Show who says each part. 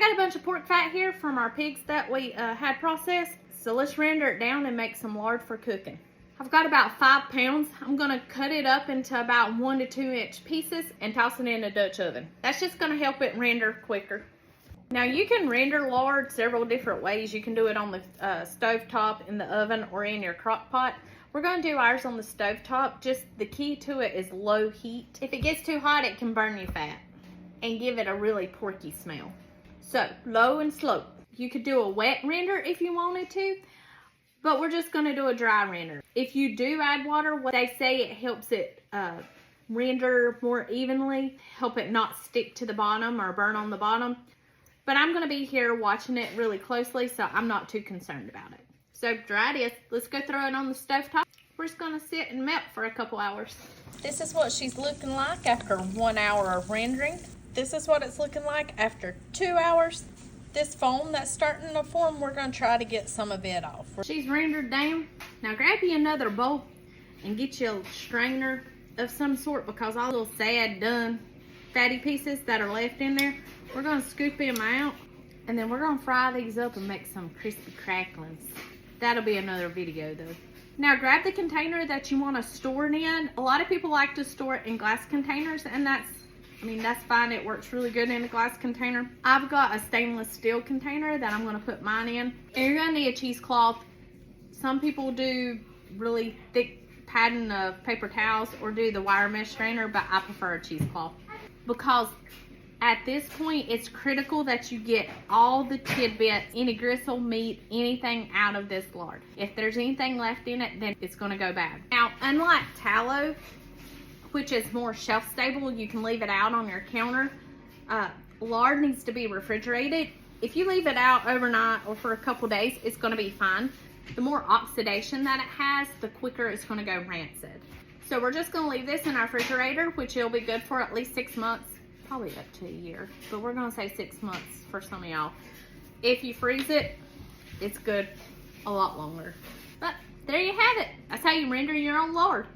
Speaker 1: got a bunch of pork fat here from our pigs that we had processed. So let's render it down and make some lard for cooking. I've got about 5 pounds. I'm gonna cut it up into about 1 to 2 inch pieces and toss it in a Dutch oven. That's just gonna help it render quicker. Now you can render lard several different ways. You can do it on the stove top, in the oven, or in your crock pot. We're gonna do ours on the stove top. Just the key to it is low heat. If it gets too hot, it can burn your fat and give it a really porky smell. So low and slow. You could do a wet render if you wanted to, but we're just gonna do a dry render. If you do add water, what they say, it helps it render more evenly, help it not stick to the bottom or burn on the bottom. But I'm gonna be here watching it really closely, so I'm not too concerned about it. So dry it is. Let's go throw it on the stove top. We're just gonna sit and melt for a couple hours. This is what she's looking like after 1 hour of rendering. This is what it's looking like after 2 hours. This foam that's starting to form, we're gonna try to get some of it off. She's rendered down. Now grab you another bowl and get you a strainer of some sort, because all the little sad, done, fatty pieces that are left in there, we're gonna scoop them out, and then we're gonna fry these up and make some crispy cracklings. That'll be another video though. Now grab the container that you wanna store it in. A lot of people like to store it in glass containers, and that's fine. It works really good in a glass container. I've got a stainless steel container that I'm gonna put mine in. And you're gonna need a cheesecloth. Some people do really thick padding of paper towels or do the wire mesh strainer, but I prefer a cheesecloth, because at this point it's critical that you get all the tidbits, any gristle, meat, anything out of this lard. If there's anything left in it, then it's gonna go bad. Now, unlike tallow, which is more shelf stable, you can leave it out on your counter, lard needs to be refrigerated. If you leave it out overnight or for a couple days, it's gonna be fine. The more oxidation that it has, the quicker it's gonna go rancid. So we're just gonna leave this in our refrigerator, which it'll be good for at least 6 months, probably up to a year, but we're gonna say 6 months for some of y'all. If you freeze it, it's good a lot longer. But there you have it. That's how you render your own lard.